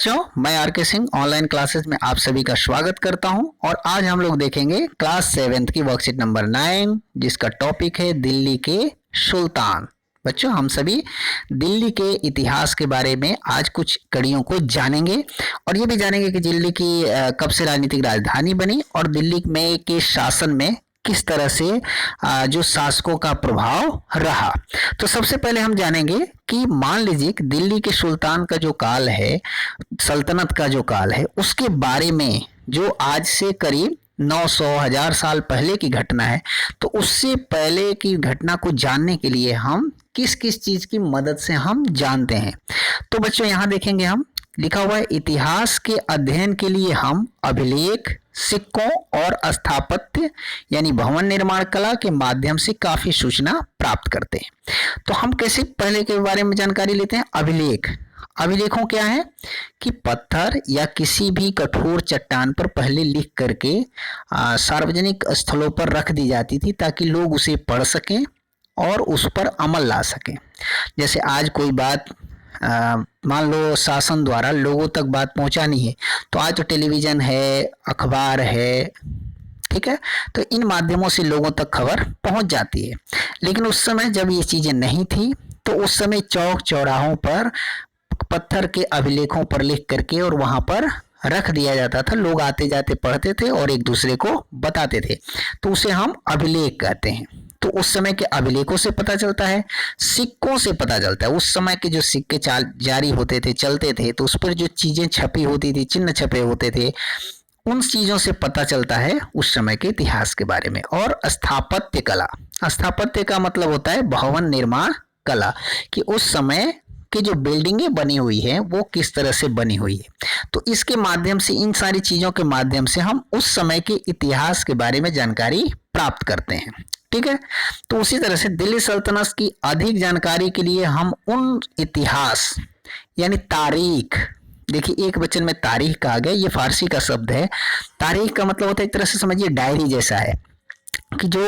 बच्चों, मैं आर के सिंह ऑनलाइन क्लासेस में आप सभी का स्वागत करता हूं और आज हम लोग देखेंगे क्लास 7th की वर्कशीट नंबर 9 जिसका टॉपिक है दिल्ली के सुल्तान। बच्चों, हम सभी दिल्ली के इतिहास के बारे में आज कुछ कड़ियों को जानेंगे और ये भी जानेंगे कि दिल्ली की कब से राजनीतिक राजधानी बनी और दिल्ली में के शासन में किस तरह से जो शासकों का प्रभाव रहा। तो सबसे पहले हम जानेंगे कि मान लीजिए कि दिल्ली के सुल्तान का जो काल है, सल्तनत का जो काल है, उसके बारे में जो आज से करीब 900 1000 साल पहले की घटना है, तो उससे पहले की घटना को जानने के लिए हम किस किस चीज की मदद से हम जानते हैं। तो बच्चों यहाँ देखेंगे, हम लिखा हुआ है इतिहास के अध्ययन के लिए हम अभिलेख, सिक्कों और स्थापत्य यानी भवन निर्माण कला के माध्यम से काफी सूचना प्राप्त करते हैं। तो हम कैसे पहले के बारे में जानकारी लेते हैं। अभिलेखों क्या है कि पत्थर या किसी भी कठोर चट्टान पर पहले लिख करके सार्वजनिक स्थलों पर रख दी जाती थी ताकि लोग उसे पढ़ सकें और उस पर अमल ला सकें। जैसे आज कोई बात मान लो शासन द्वारा लोगों तक बात पहुंचानी है, तो आज तो टेलीविजन है, अखबार है, ठीक है, तो इन माध्यमों से लोगों तक खबर पहुंच जाती है। लेकिन उस समय जब ये चीजें नहीं थी, तो उस समय चौक चौराहों पर पत्थर के अभिलेखों पर लिख करके और वहां पर रख दिया जाता था। लोग आते जाते पढ़ते थे और एक दूसरे को बताते थे, तो उसे हम अभिलेख कहते हैं। तो उस समय के अभिलेखों से पता चलता है, सिक्कों से पता चलता है। उस समय के जो सिक्के जारी होते थे, चलते थे, तो उस पर जो चीजें छपी होती थी, चिन्ह छपे होते थे, उन चीजों से पता चलता है उस समय के इतिहास के बारे में। और स्थापत्य कला, स्थापत्य का मतलब होता है भवन निर्माण कला, कि उस समय कि जो बिल्डिंगें बनी हुई है वो किस तरह से बनी हुई है। तो इसके माध्यम से, इन सारी चीजों के माध्यम से हम उस समय के इतिहास के बारे में जानकारी प्राप्त करते हैं, ठीक है। तो उसी तरह से दिल्ली सल्तनत की अधिक जानकारी के लिए हम उन इतिहास यानी तारीख, देखिए एक वचन में तारीख कहा गया, ये फारसी का शब्द है। तारीख का मतलब होता है, एक तरह से समझिए डायरी जैसा है, कि जो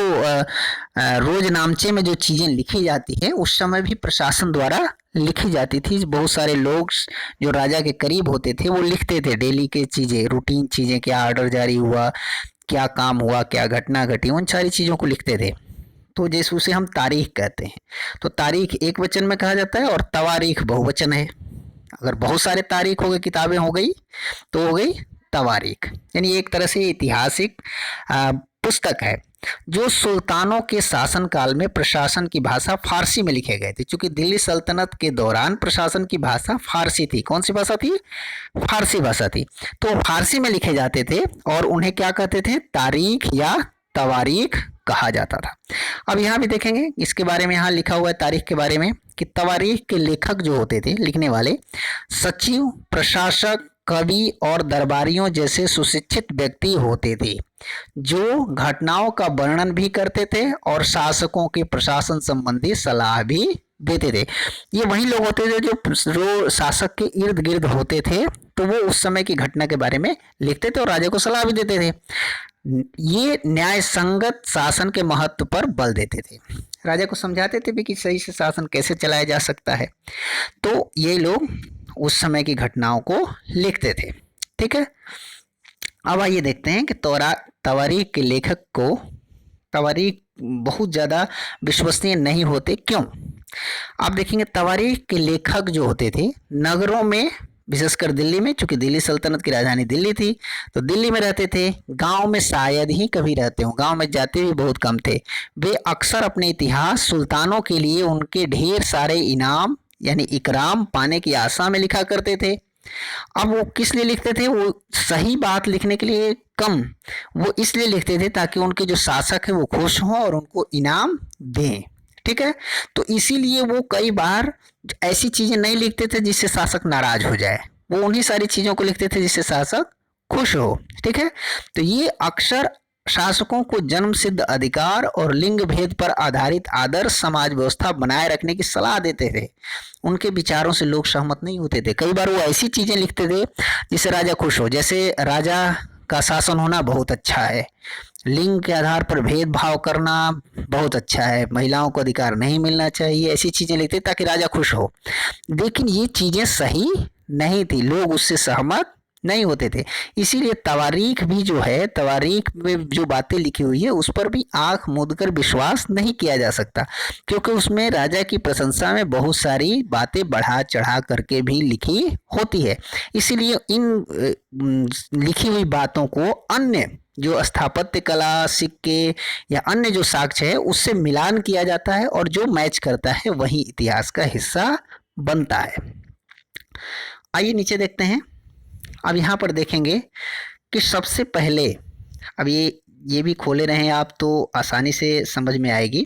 रोज नामचे में जो चीजें लिखी जाती है उस समय भी प्रशासन द्वारा लिखी जाती थी। बहुत सारे लोग जो राजा के करीब होते थे वो लिखते थे डेली के चीजें, रूटीन चीजें, क्या ऑर्डर जारी हुआ, क्या काम हुआ, क्या घटना घटी, उन सारी चीजों को लिखते थे। तो जैसे उसे हम तारीख कहते हैं। तो तारीख एक वचन में कहा जाता है और तवारीख बहुवचन है। अगर बहुत सारे तारीख हो गए, किताबें हो गई, तो हो गई तवारीख, यानी एक तरह से ऐतिहासिक पुस्तक है जो सुल्तानों के शासन काल में प्रशासन की भाषा फारसी में लिखे गए थे। क्योंकि दिल्ली सल्तनत के दौरान प्रशासन की भाषा फारसी थी। कौन सी भाषा थी? फारसी भाषा थी। तो फारसी में लिखे जाते थे और उन्हें क्या कहते थे? तारीख या तवारीख कहा जाता था। अब यहाँ भी देखेंगे इसके बारे में, यहाँ लिखा हुआ है तारीख के बारे में कि तवारीख के लेखक जो होते थे, लिखने वाले, सचिव, प्रशासक, कवि और दरबारियों जैसे सुशिक्षित व्यक्ति होते थे जो घटनाओं का वर्णन भी करते थे और शासकों के प्रशासन संबंधी सलाह भी देते थे। ये वही लोग होते थे जो शासक के इर्द गिर्द होते थे, तो वो उस समय की घटना के बारे में लिखते थे और राजा को सलाह भी देते थे। ये न्याय संगत शासन के महत्व पर बल देते थे, राजा को समझाते थे भी कि सही से शासन कैसे चलाया जा सकता है। तो ये लोग उस समय की घटनाओं को लिखते थे, ठीक है। अब आइए देखते हैं कि तवारीख के लेखक को, तवारीख बहुत ज़्यादा विश्वसनीय नहीं होते, क्यों? आप देखेंगे तवारीख के लेखक जो होते थे नगरों में, विशेषकर दिल्ली में, चूंकि दिल्ली सल्तनत की राजधानी दिल्ली थी, तो दिल्ली में रहते थे। गांव में शायद ही कभी रहते हो, गांव में जाते भी बहुत कम थे। वे अक्सर अपने इतिहास सुल्तानों के लिए उनके ढेर सारे इनाम यानी इकराम पाने की आशा में लिखा करते थे। अब वो किस लिए लिखते थे? वो सही बात लिखने के लिए कम, वो इसलिए लिखते थे ताकि उनके जो शासक है वो खुश हों और उनको इनाम दें, ठीक है। तो इसीलिए वो कई बार ऐसी चीजें नहीं लिखते थे जिससे शासक नाराज हो जाए, वो उन्हीं सारी चीजों को लिखते थे जिससे शासक खुश हो, ठीक है। तो ये अक्सर शासकों को जन्म सिद्ध अधिकार और लिंग भेद पर आधारित आदर्श समाज व्यवस्था बनाए रखने की सलाह देते थे। उनके विचारों से लोग सहमत नहीं होते थे। कई बार वो ऐसी चीजें लिखते थे जिससे राजा खुश हो, जैसे राजा का शासन होना बहुत अच्छा है, लिंग के आधार पर भेदभाव करना बहुत अच्छा है, महिलाओं को अधिकार नहीं मिलना चाहिए, ऐसी चीजें लिखते ताकि राजा खुश हो। लेकिन ये चीजें सही नहीं थी, लोग उससे सहमत नहीं होते थे। इसीलिए तवारीख भी जो है, तवारीख में जो बातें लिखी हुई है उस पर भी आंख मूंद कर विश्वास नहीं किया जा सकता, क्योंकि उसमें राजा की प्रशंसा में बहुत सारी बातें बढ़ा चढ़ा करके भी लिखी होती है। इसीलिए इन लिखी हुई बातों को अन्य जो स्थापत्य कला, सिक्के या अन्य जो साक्ष्य है उससे मिलान किया जाता है, और जो मैच करता है वही इतिहास का हिस्सा बनता है। आइए नीचे देखते हैं। अब यहाँ पर देखेंगे कि सबसे पहले, अब ये भी खोले रहें आप तो आसानी से समझ में आएगी।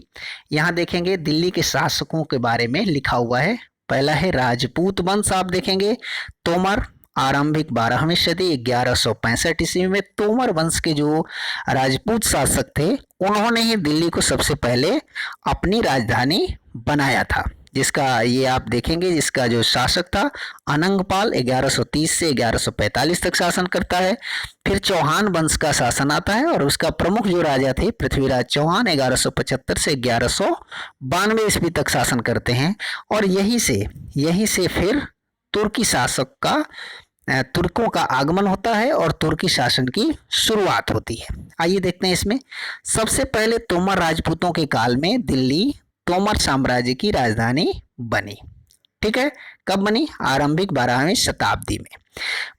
यहाँ देखेंगे दिल्ली के शासकों के बारे में लिखा हुआ है। पहला है राजपूत वंश, आप देखेंगे तोमर, आरंभिक 12वीं सदी 1165 ईस्वी में तोमर वंश के जो राजपूत शासक थे उन्होंने ही दिल्ली को सबसे पहले अपनी राजधानी बनाया था, जिसका ये आप देखेंगे जिसका जो शासक था अनंगपाल 1130 से 1145 तक शासन करता है। फिर चौहान वंश का शासन आता है और उसका प्रमुख जो राजा थे पृथ्वीराज चौहान 1175 से 1192 ईस्वी तक शासन करते हैं। और यहीं से फिर तुर्की शासक का तुर्कों का आगमन होता है और तुर्की शासन की शुरुआत होती है। आइए देखते हैं इसमें। सबसे पहले तोमर राजपूतों के काल में दिल्ली तोमर साम्राज्य की राजधानी बनी। ठीक है, कब बनी? आरंभिक 12वीं शताब्दी में।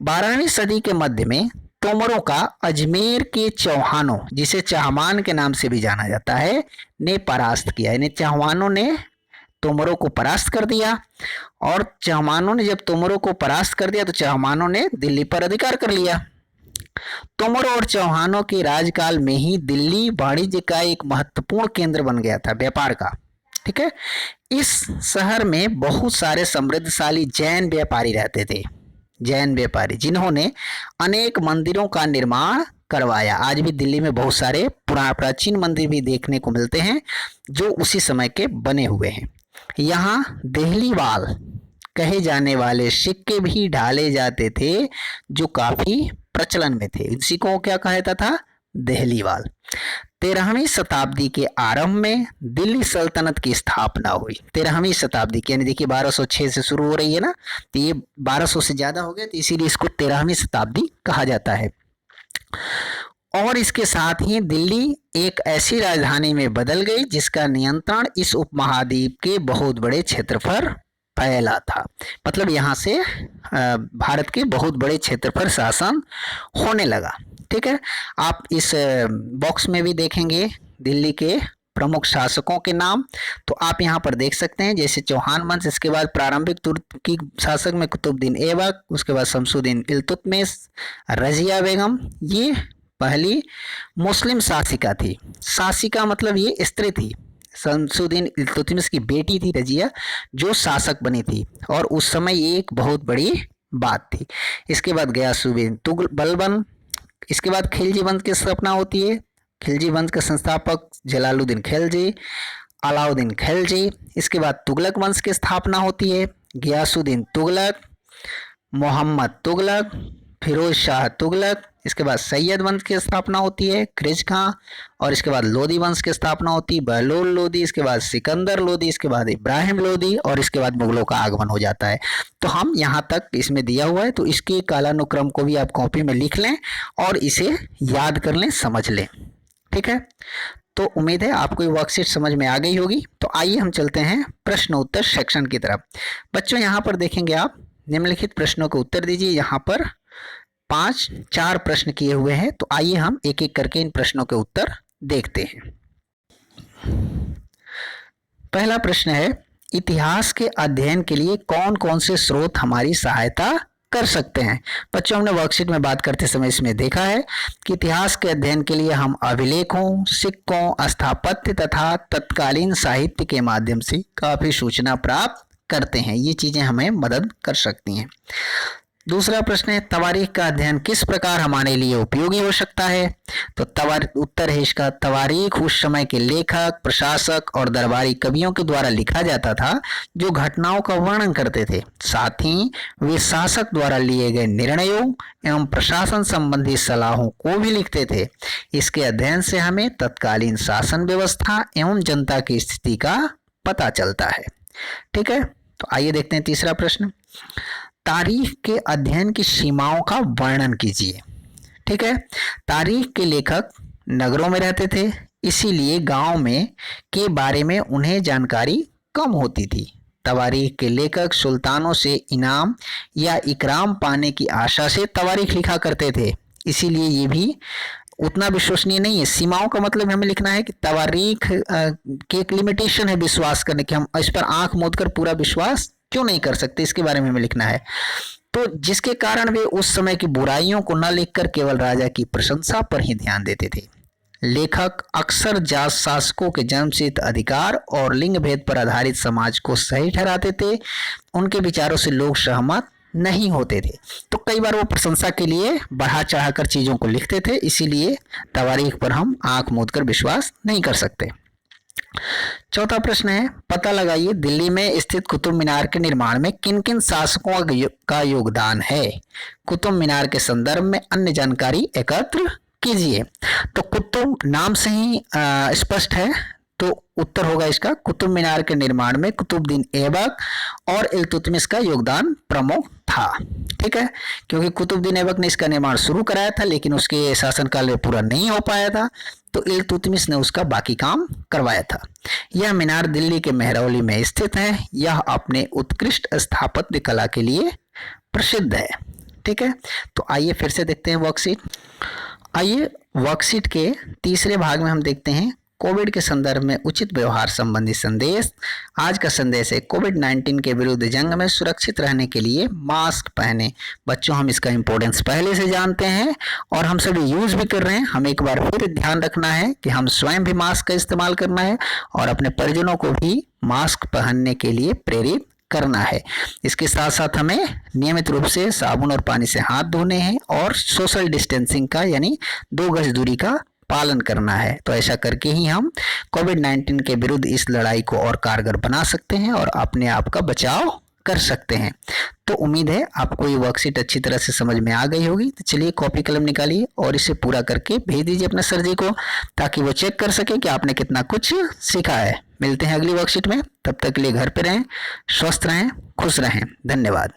12वीं सदी के मध्य में तोमरों का अजमेर के चौहानों, जिसे चहमान के नाम से भी जाना जाता है, ने परास्त किया। यानी चौहानों ने तोमरों को परास्त कर दिया, और चहमानों ने जब तोमरों को परास्त कर दिया तो चहमानों ने दिल्ली पर अधिकार कर लिया। तोमरों और चौहानों के राजकाल में ही दिल्ली वाणिज्य का एक महत्वपूर्ण केंद्र बन गया था, व्यापार का। ठीक है, इस शहर में बहुत सारे समृद्धशाली जैन व्यापारी रहते थे, जैन व्यापारी जिन्होंने अनेक मंदिरों का निर्माण करवाया। आज भी दिल्ली में बहुत सारे प्राचीन मंदिर भी देखने को मिलते हैं जो उसी समय के बने हुए हैं। यहाँ देहलीवाल कहे जाने वाले सिक्के भी ढाले जाते थे जो काफी प्रचलन में थे। इसी को क्या कहा जाता था? देहलीवाल। 13वीं शताब्दी के आरंभ में दिल्ली सल्तनत की स्थापना हुई। 13वीं शताब्दी की, यानी देखिए 1206 से शुरू हो रही है ना, तो ये 1200 से ज्यादा हो गया, तो इसीलिए इसको 13वीं शताब्दी कहा जाता है। और इसके साथ ही दिल्ली एक ऐसी राजधानी में बदल गई जिसका नियंत्रण इस उपमहाद्वीप के बहुत बड़े क्षेत्र पर फैला था। मतलब यहाँ से भारत के बहुत बड़े क्षेत्र पर शासन होने लगा। ठीक है, आप इस बॉक्स में भी देखेंगे दिल्ली के प्रमुख शासकों के नाम, तो आप यहाँ पर देख सकते हैं, जैसे चौहान वंश, इसके बाद प्रारंभिक तुर्की शासक में कुतुबुद्दीन ऐबक, उसके बाद शमसुद्दीन इल्तुतमिश, रजिया बेगम, ये पहली मुस्लिम शासिका थी। शासिका मतलब ये स्त्री थी। शमसुद्दीन इल्तुतमिश की बेटी थी रजिया, जो शासक बनी थी, और उस समय ये एक बहुत बड़ी बात थी। इसके बाद गयासुद्दीन बलबन, इसके बाद खिलजी वंश की स्थापना होती है। खिलजी वंश के संस्थापक जलालुद्दीन खिलजी, अलाउद्दीन खिलजी। इसके बाद तुगलक वंश की स्थापना होती है। गयासुद्दीन तुगलक, मोहम्मद तुगलक, फिरोज शाह तुगलक। इसके बाद सैयद वंश की स्थापना होती है, खिज खां। और इसके बाद लोदी वंश की स्थापना होती है, बहलोल लोदी। इसके बाद सिकंदर लोदी, इसके बाद इब्राहिम लोदी, और इसके बाद मुगलों का आगमन हो जाता है। तो हम यहाँ तक इसमें दिया हुआ है, तो इसके कालानुक्रम को भी आप कॉपी में लिख लें और इसे याद कर लें, समझ लें। ठीक है, तो उम्मीद है आपको ये वर्कशीट समझ में आ गई होगी। तो आइए हम चलते हैं प्रश्न उत्तर सेक्शन की तरफ। बच्चों यहाँ पर देखेंगे आप, निम्नलिखित प्रश्नों के उत्तर दीजिए। यहाँ पर 4 प्रश्न किए हुए हैं, तो आइए हम एक एक करके इन प्रश्नों के उत्तर देखते हैं। पहला प्रश्न है, इतिहास के अध्ययन के लिए कौन कौन से स्रोत हमारी सहायता कर सकते हैं? बच्चों, हमने वर्कशीट में बात करते समय इसमें देखा है कि इतिहास के अध्ययन के लिए हम अभिलेखों, सिक्कों, स्थापत्य तथा तत्कालीन साहित्य के माध्यम से काफी सूचना प्राप्त करते हैं। ये चीजें हमें मदद कर सकती हैं। दूसरा प्रश्न है, तवारीख का अध्ययन किस प्रकार हमारे लिए उपयोगी हो सकता है? तो उत्तर है इसका, तवारीख उस समय के लेखक, प्रशासक और दरबारी कवियों के द्वारा लिखा जाता था जो घटनाओं का वर्णन करते थे। साथ ही वे शासक द्वारा लिए गए निर्णयों एवं प्रशासन संबंधी सलाहों को भी लिखते थे। इसके अध्ययन से हमें तत्कालीन शासन व्यवस्था एवं जनता की स्थिति का पता चलता है। ठीक है, तो आइए देखते हैं तीसरा प्रश्न। तारीख के अध्ययन की सीमाओं का वर्णन कीजिए। ठीक है, तारीख के लेखक नगरों में रहते थे, इसीलिए गांव में के बारे में उन्हें जानकारी कम होती थी। तवारीख के लेखक सुल्तानों से इनाम या इकराम पाने की आशा से तवारीख लिखा करते थे, इसीलिए ये भी उतना विश्वसनीय नहीं है। सीमाओं का मतलब हमें लिखना है कि तवारीख की एक लिमिटेशन है विश्वास करने की, हम इस पर आंख मूंद कर पूरा विश्वास क्यों नहीं कर सकते, इसके बारे में हमें लिखना है। तो जिसके कारण वे उस समय की बुराइयों को न लिखकर केवल राजा की प्रशंसा पर ही ध्यान देते थे। लेखक अक्सर जात शासकों के जन्मसिद्ध अधिकार और लिंग भेद पर आधारित समाज को सही ठहराते थे। उनके विचारों से लोग सहमत नहीं होते थे, तो कई बार वो प्रशंसा के लिए बढ़ा चढ़ा कर चीजों को लिखते थे, इसीलिए तवारीख पर हम आंख मूंद कर विश्वास नहीं कर सकते। चौथा प्रश्न है, पता लगाइए दिल्ली में स्थित कुतुब मीनार के निर्माण में किन किन शासकों का योगदान है। कुतुब मीनार के संदर्भ में अन्य जानकारी एकत्र कीजिए। तो कुतुब नाम से ही स्पष्ट है, तो उत्तर होगा इसका कुतुब मीनार के निर्माण में कुतुबुद्दीन ऐबक और इल्तुतमिश का योगदान प्रमुख था। ठीक है, क्योंकि कुतुबुद्दीन ऐबक ने इसका निर्माण शुरू कराया था, लेकिन उसके शासनकाल में पूरा नहीं हो पाया था, तो इल्तुतमिश ने उसका बाकी काम करवाया था। यह मीनार दिल्ली के मेहरौली में स्थित है। यह अपने उत्कृष्ट स्थापत्य कला के लिए प्रसिद्ध है। ठीक है, तो आइए फिर से देखते हैं वर्कशीट। आइए वर्कशीट के तीसरे भाग में हम देखते हैं कोविड के संदर्भ में उचित व्यवहार संबंधी संदेश। आज का संदेश है, कोविड-19 के विरुद्ध जंग में सुरक्षित रहने के लिए मास्क पहने। बच्चों, हम इसका इम्पोर्टेंस पहले से जानते हैं और हम सभी यूज भी कर रहे हैं। हमें एक बार फिर ध्यान रखना है कि हम स्वयं भी मास्क का इस्तेमाल करना है और अपने परिजनों को भी मास्क पहनने के लिए प्रेरित करना है। इसके साथ साथ हमें नियमित रूप से साबुन और पानी से हाथ धोने हैं और सोशल डिस्टेंसिंग का यानी 2 गज दूरी का पालन करना है। तो ऐसा करके ही हम कोविड-19 के विरुद्ध इस लड़ाई को और कारगर बना सकते हैं और अपने आप का बचाव कर सकते हैं। तो उम्मीद है आपको ये वर्कशीट अच्छी तरह से समझ में आ गई होगी। तो चलिए कॉपी कलम निकालिए और इसे पूरा करके भेज दीजिए अपने सर जी को, ताकि वो चेक कर सके कि आपने कितना कुछ सीखा है। मिलते हैं अगली वर्कशीट में, तब तक के लिए घर पे रहें, स्वस्थ रहें, खुश रहें। धन्यवाद।